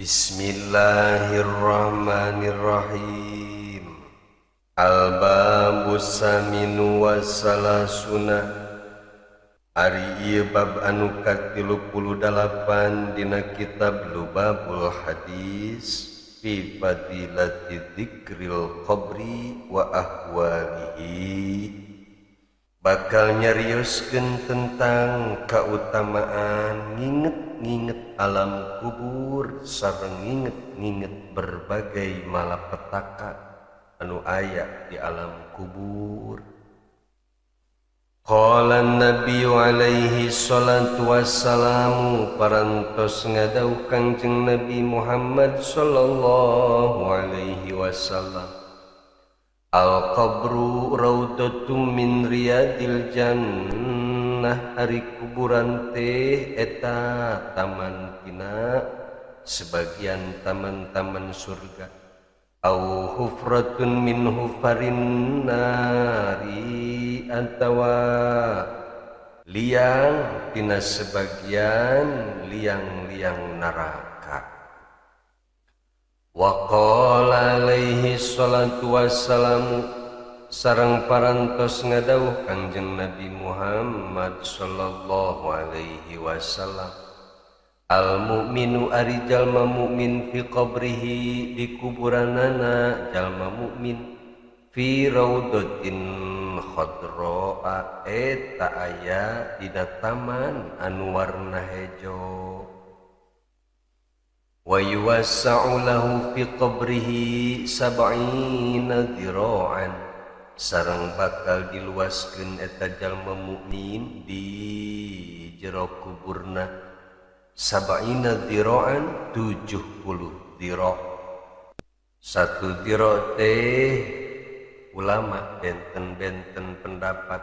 Bismillahirrahmanirrahim. Al-babus saminu wassalasuna. Ari ieu bab anu ka-38 dina kitab Lubabul Hadis fi fadilati dzikril qabri wa ahwalihi. Bakal nyarioskeun tentang kautamaan nginget-nginget alam kubur sareng nginget-nginget berbagai malapetaka anu aya di alam kubur. Qala Nabi alaihi salatu wassalamu, parantos ngadauh Kangjeng Nabi Muhammad sallallahu alaihi wasallam, al-qabru raudatum min riyadil jannah. Ari kuburan teh eta taman tina sebagian taman-taman surga. Au hufratun min hufarin nari, atawa liang tina sebagian liang-liang neraka. Wa qala alaihi salatu wassalamu, sareng parantos ngadauh Kangjeng Nabi Muhammad sallallahu alaihi wasallam, al mukminu ari jalma mukmin fi qabrihi di kuburanana jalma mukmin, fi raudatin khadra eta aya dina taman anu warna hejo. Wa yuwassa'u lahu fi qabrihi sab'ina dhira'an, sareng bakal diluaskeun eta jalma mukmin di jero kuburna sab'ina dhira'an 70 dhira'. Satu dhira' teh ulama benten-benten pendapat,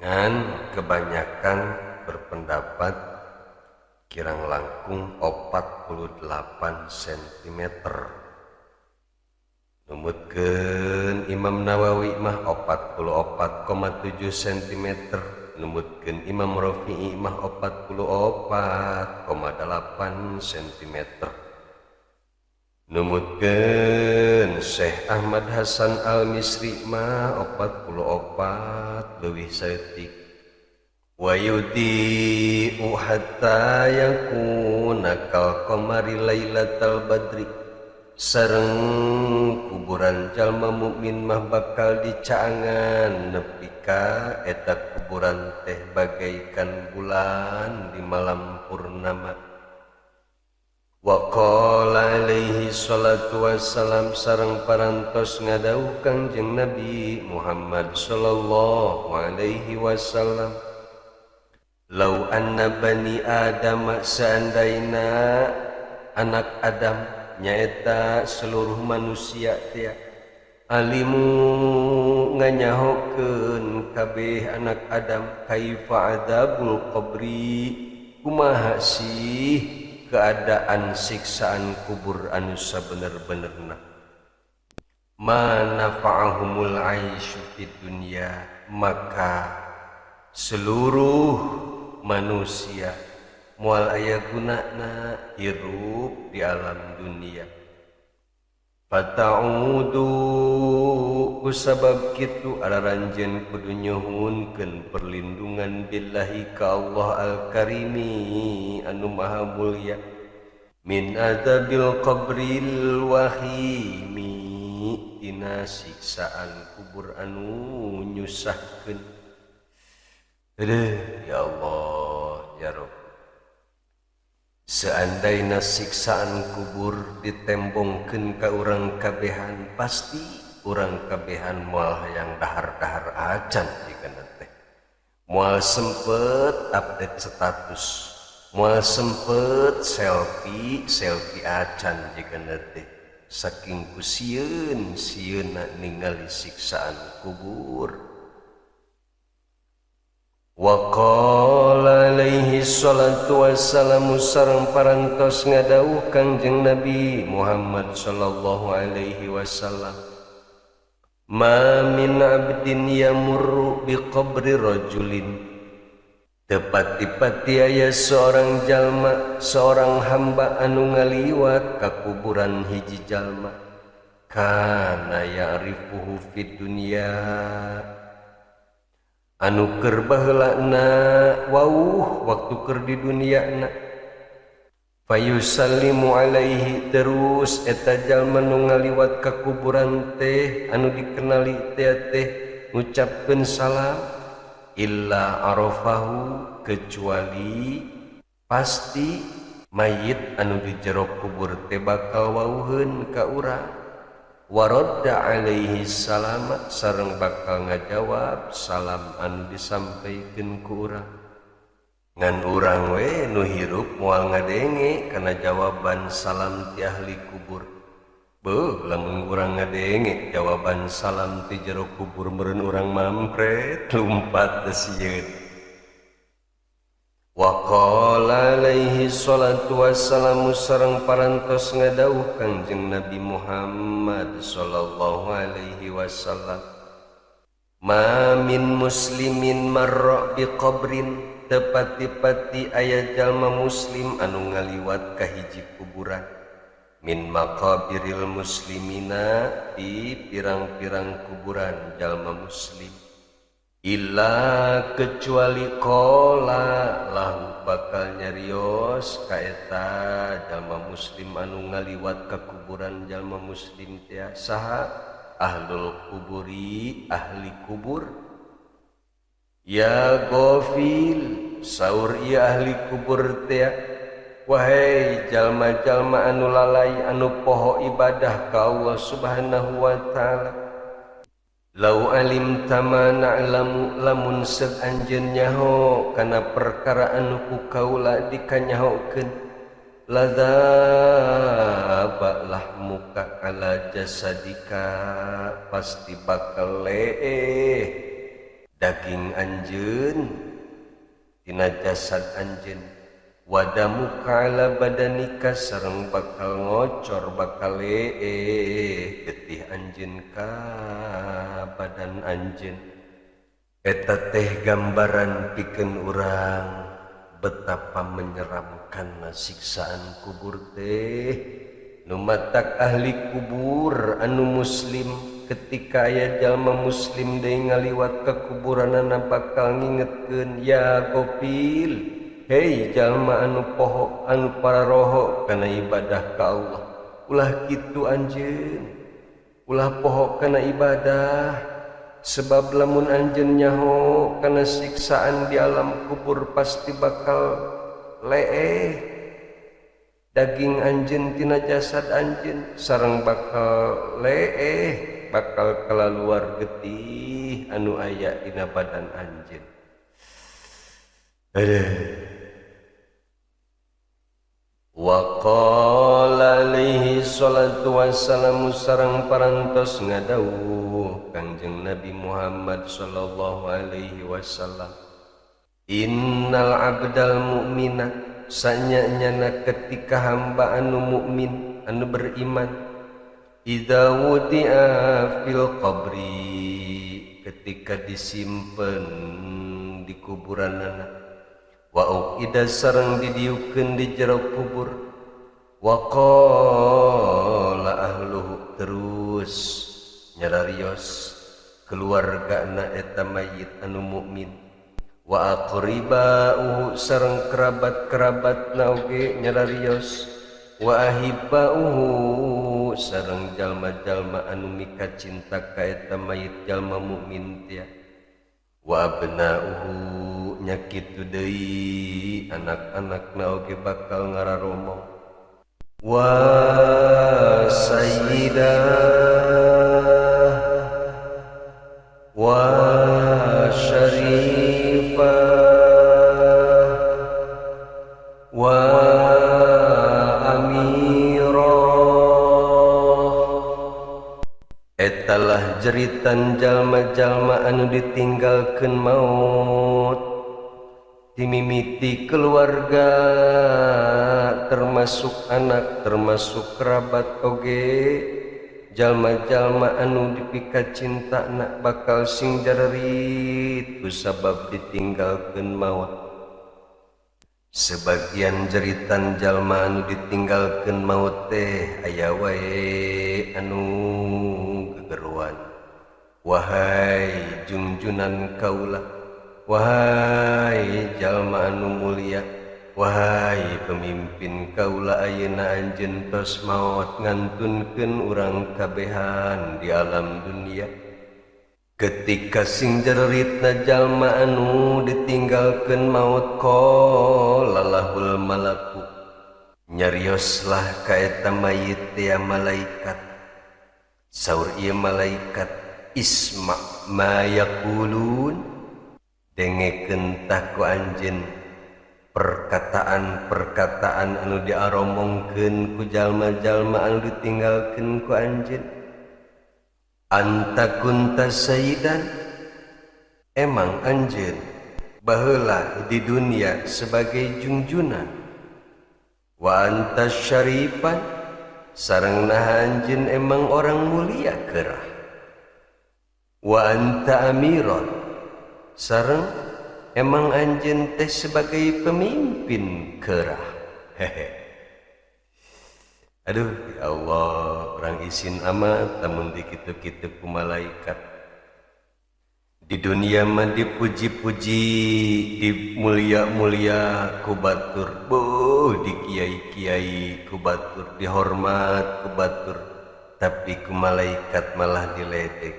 ngan kebanyakan berpendapat kirang langkung 48 cm. Numutkeun Imam Nawawi mah 44,7 cm, numutkeun Imam Rafi'i mah 44,8 cm, numutkeun Syekh Ahmad Hasan Al-Misri mah 44 leuwih saeutik. Wa yudi'u hatta yakuna kal qamari lailatal badri, sareng kuburan jalma mukmin mah bakal dicaangan nepi ka eta kuburan teh bagaikan bulan di malam purnama. Wa qala alaihi salatu wassalam, sareng parantos ngadauh Kangjeng Nabi Muhammad sallallahu alaihi wasallam, lau anna bani Adam, seandaina anak Adam nyaeta seluruh manusia teh alimu nganyahokeun kabeh anak Adam kaifa adzabul qabri, kumaha sih keadaan siksaan kubur anu sabener-benerna, ma nafa'ahumul aisyu fid dunya, maka seluruh manusia moal aya gunana hirup di alam dunia. Fata'udu kusabab kitu araranjeun kudu nyuhunkeun perlindungan billahi ka Allah al-karimi anu maha mulia, min adzabil qabril wahimi, tina siksaan kubur anu nyusahkeun. Ya Allah, ya Rabb, seandaina siksaan kubur ditembongkeun ka urang kabehan, pasti urang kabehan moal hayang dahar-dahar acan dikeun teh, moal sempet update status, moal sempet selfie acan dikeun teh, saking kusieun sieuna ningali siksaan kubur. Wa qala alaihi salatu wassalamu, sareng parantos ngadauh Kangjeng Nabi Muhammad sallallahu alaihi wasallam, ma min abdin yamurru bi qabri rajulin, Tepati-pati aya seorang jalma, seorang hamba anu ngaliwat ka kuburan hiji jalma. Kana ya'rifuhu fid dunya, anu keur baheulana wauh waktu keur di duniana. Fayusallimu alaihi, terus eta jalma nu ngaliwat ka kuburan teh anu dikenali teh ngucapkeun salam. Illa arafahu, kecuali pasti mayit anu di jero kubur teh bakal wauheun ka urang. Waradda alaihi salamat, sareng bakal ngajawab salam anu disampaikeun ku urang. Ngan urang we nu hirup moal ngadenge kana jawaban salam ti ahli kubur. Beuh, lamun urang ngadenge jawaban salam ti jero kubur meureun urang mampret lumpat teh sieun. Wa qala alaihi salatu wassalamu, sareng parantos ngadawuh Kangjeng Nabi Muhammad sallallahu alaihi wasallam, ma min muslimin marra bi qabrin, tepati-pati aya jalma muslim anu ngaliwat ka hiji kuburan, min maqabiril muslimina, di pirang-pirang kuburan jalma muslim, illa kecuali qala lahu, bakal nyarios ka eta jalma muslim anu ngaliwat ka kuburan jalma muslim teh saha, ahlul kuburi, ahli kubur. Ya gofil, saur ieu ahli kubur teh, wahai jalma-jalma anu lalai anu poho ibadah ka Allah Subhanahu wa taala, lau alim tama na'lamu, lamun seug anjeun nyaho kana perkara anu ku kaula dikanyahokeun, ladzaba lahmuka ala jasadika, pasti bakal leeh daging anjeun tina jasad anjeun, wadamuka ala badanika, sareng bakal ngocor bakal leeh getih anjeun ka badan anjeun. Eta teh gambaran pikeun urang betapa menyeramkanna siksaan kubur teh. Nu matak ahli kubur anu muslim, ketika aya jalma muslim deui ngaliwat ka kuburanana bakal ngingetkeun, ya gopil, hei jalma anu poho anu pararoho kana ibadah ka Allah, ulah kitu anjeun, ulah poho kana ibadah, sebab lamun anjeun nyaho kana siksaan di alam kubur pasti bakal leeh daging anjeun tina jasad anjeun, sareng bakal leeh, bakal kalaluar getih anu aya dina badan anjeun. Wa qala alaihi salatu wassalamu, sareng parantos ngadawuh Kangjeng Nabi Muhammad sallallahu alaihi wasallam, innal abdal mu'mina, sanyanyana ketika hamba anu mukmin anu beriman, idza wudi'a fil qabri, ketika disimpen di kuburanana, wa uqida sareng didiukeun di jero kubur, wa qala ahluhu, terus nyararios keluargana eta mayit anu mukmin, wa aqribauhu, sareng kerabat-kerabatna oge nyararios, wa ahibbauhu, sareng jalma-jalma anu mika cinta ka eta mayit jalma mukmin teh, wa abnauhu, nya kitu deui anak-anakna oge bakal ngararomo, wa sayyidah wa syarifah wa etalah jeritan jalma-jalma anu ditinggalkeun maut, dimimiti keluarga, termasuk anak, termasuk kerabat oge, jalma-jalma anu dipika cinta nak bakal sing jarerit kusabab ditinggalkeun maut. Sebagian jeritan jalma anu ditinggalkeun maut teh aya wae anu gegeruan. Wahai junjunan kaula, wahai jalma anu mulia, wahai pemimpin kaula, ayeuna anjeun tos maot ngantunkeun urang kabehan di alam dunia. Ketika sing jeritna jalma anu ditinggalkeun maut qalalahul malaku, nyarioslah ka eta mayit ya malaikat. Saur ieu malaikat, isma ma yaqulun, dengekeun tah ku anjeun perkataan-perkataan anu diaromongkeun ku jalma-jalma anu ditinggalkeun ku anjeun. Anta kunta sayyidan, emang anjeun baheula di dunia sebagai junjunan. Wa anta syarifan, sareng naha anjeun emang orang mulia keurah. Wa anta amiron, sareng emang anjeun teh sebagai pemimpin keurah. Hehe. Aduh, ya Allah, orang isin amat tamun dikitu-kitu ku malaikat. Di dunia mah dipuji-puji, dimulia-mulia ku batur, di kiai-kiai ku batur, dihormat ku batur, tapi ku malaikat malah diledek.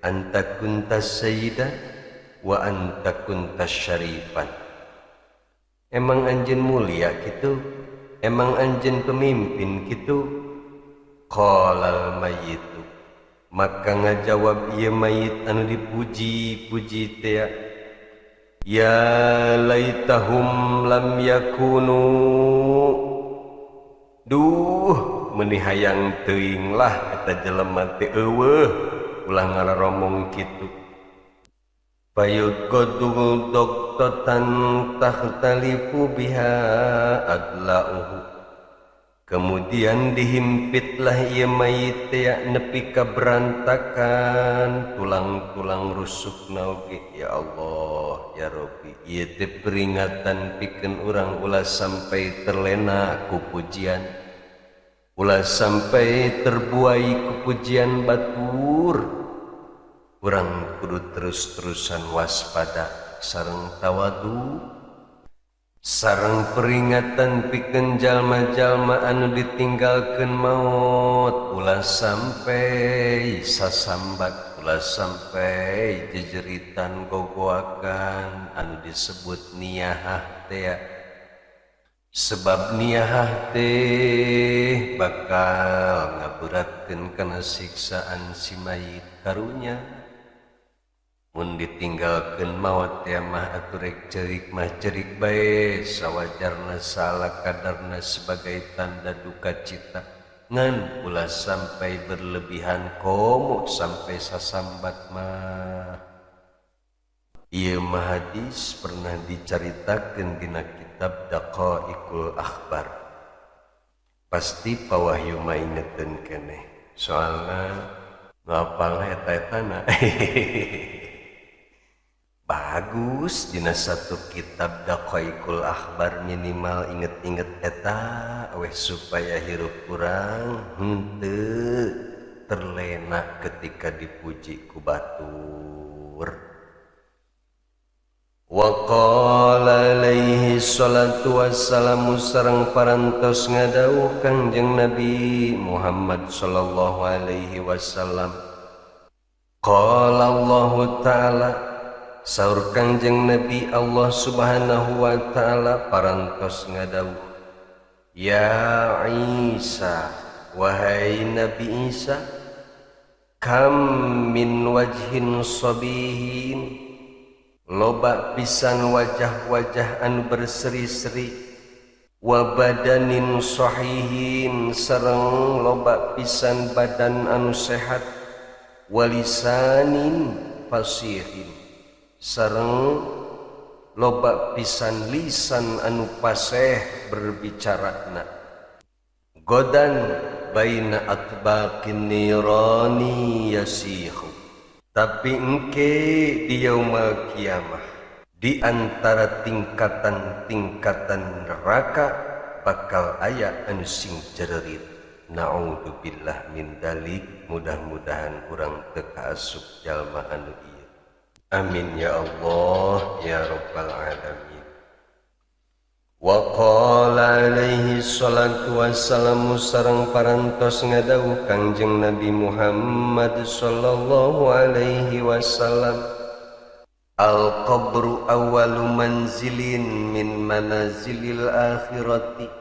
Anta kunta sayyidan wa anta kunta syarifan. Emang anjeun mulia kitu? Emang anjeun pemimpin kitu? Qalal mayyitu, maka ngajawab ieu mayit anu dipuji-puji teh, ya laitahum lam yakunu, duh meuni hayang teuing lah eta jelema teh eueuh ulah ngararomong kitu. Fayuqaddu doktatan takhtalifu biha adlauhu, kemudian dihimpitlah ieu mayit teh nepi ka berantakan tulang-tulang rusukna oge. Ya Allah, ya Rabbi, ieu teh peringatan pikeun urang ulah sampai terlena ku pujian, ulah sampai terbuai ku pujian batur. Urang kudu terus-terusan waspada sareng tawadu, sareng peringatan pikeun jalma-jalma anu ditinggalkeun maut, ulah sampai sasambat, ulah sampai jejeritan gogoakan anu disebut niyahah teh. Sebab niyahah teh bakal ngaberatkeun kana siksaan si mayit karunya. Mun ditinggalkeun maot teh mah atuh rek ceurik mah ceurik bae sawajarna salah kadarna sebagai tanda duka cita, ngan ulah sampai berlebihan komo sampai sasambat mah. Ieu mah hadis pernah dicaritakeun dina kitab Daqaiqul Akhbar. Pasti pawahyu mah ingeteun keneh, soalna nu apal eta-etana. Bagus dina satu kitab Daqaiqul Akhbar minimal inget-inget eta weh supaya hirup urang henteu terlena ketika dipuji ku batur. Wa qala alaihi salatu wassalamu, sareng parantos ngadawuh Kangjeng Nabi Muhammad sallallahu alaihi wasallam. Qala Allah Ta'ala, saur Kangjeng Nabi Allah Subhanahu wa Ta'ala parantos ngadawuh, ya Isa, wahai Nabi Isa, kam min wajhin sabihin, loba pisan wajah-wajah anu berseri-seri, wa badanin sahihin, sareng loba pisan badan anu sehat, walisanin fasihin, sareng loba pisan lisan anu paseh berbicarana. Godan baina atbaqin nirani yasihu, tapi engke di yaumul kiamah di antara tingkatan-tingkatan neraka bakal aya anu sing jererit. Naudzubillah min dalik. Mudah-mudahan urang teu kaasup jalma anu ieu. Amin ya Allah ya rabbal alamin. Wa qala alaihi salatu wassalamu sareng parantos ngadawuh Kangjeng Nabi Muhammad sallallahu alaihi wasallam, al qabru awwalu manzilin min manazilil akhirati.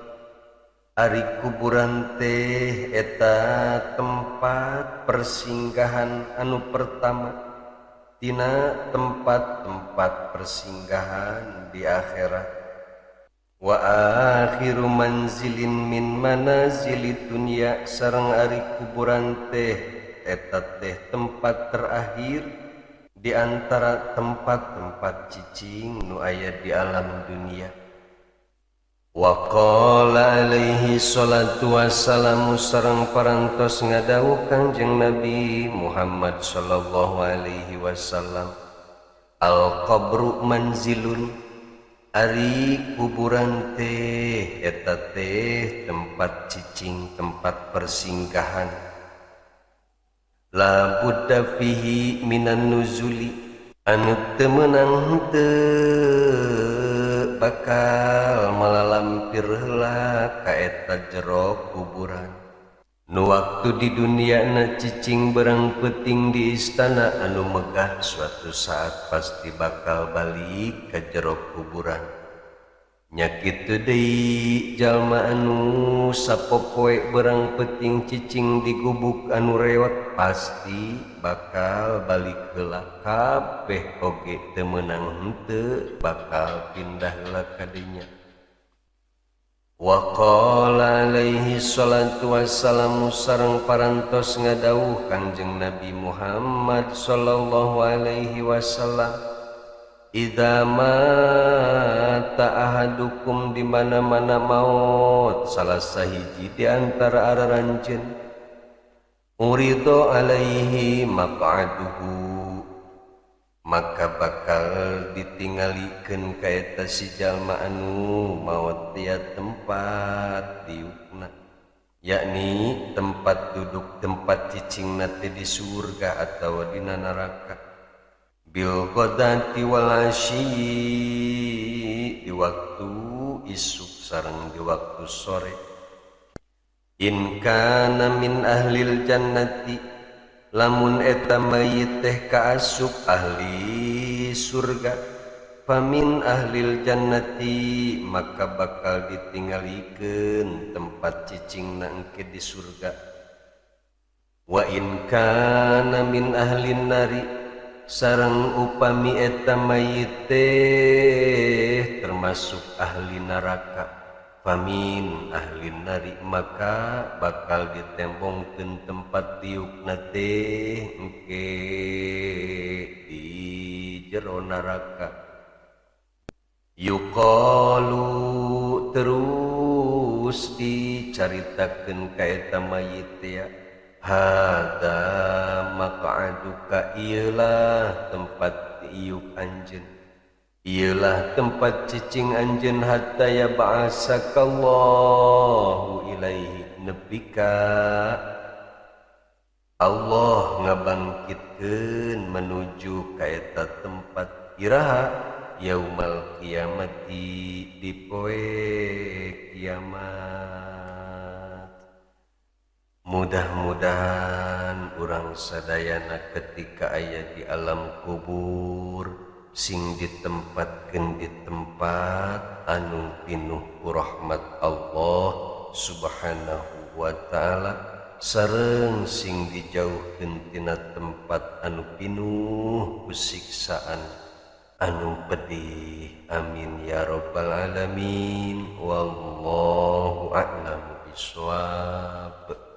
Ari kuburan teh eta tempat persinggahan anu pertama tina tempat-tempat persinggahan di akhirat. Wa akhiru manzilin min manazilid dunya, sareng ari kuburan teh eta teh tempat terakhir di antara tempat-tempat cicing nu aya di alam dunia. Wa qala alaihi salatu wassalamu sareng parantos ngadawuh Kangjeng Nabi Muhammad sallallahu alaihi wasallam, al qabru manzilun. Ari kuburan teh eta teh tempat cicing, tempat persinggahan. La budda fihi minan nuzuli, anu teu meunang teu bakal malalampir heula ka eta jero kuburan. Nu waktu di dunia na cicing berang peting di istana anu megah, suatu saat pasti bakal balik ke jero kuburan. Nya kitu deui jalma anu sapopoe berang peting cicing di gubuk anu rewat pasti bakal balik heula, kabeh oge teu meunang henteu bakal pindah heula ka dinya. Wa qala alaihi salatu wassalamu sareng parantos ngadawuh Kangjeng Nabi Muhammad sallallahu alaihi wasallam, idza mata ahadukum, di mana-mana maut salah sahiji di antara araranjeun, urido alaihi maq'aduhu, maka bakal ditinggalikeun ka eta si jalma anu maot tia tempat diukna, yakni tempat duduk tempat cicingna teh di surga atawa dina neraka. Bil ghadati wal asyi, di waktu isuk sareng di waktu sore. In kana min ahlil jannati, lamun eta mayit teh kaasup ahli surga, famin ahlil jannati, maka bakal ditinggalikeun tempat cicingna engke di surga. Wa in kana min ahlin nari, sareng upami eta mayit teh termasuk ahli neraka, famin ahli nari, maka bakal ditembongkeun tempat tiupna teh engke di jero neraka. Yuqalu, terus dicaritakeun ka eta mayit teh, hada maq'aduka, ieulah tempat iuk anjeun, ieulah tempat cicing anjeun, hatta ya ba'asakallahu ilaihi, nepika Allah ngabangkitkeun menuju ka eta tempat, iraha yaumal qiyamati, di poe kiamat. Mudah-mudahan urang sadayana ketika aya di alam kubur sing ditempatkeun di tempat anu pinuh ku rahmat Allah subhanahu wa ta'ala, sareng sing dijauhkeun tina tempat anu pinuh ku siksaan anu pedih. Amin ya rabbal alamin. Wallahu a'lam bishawab.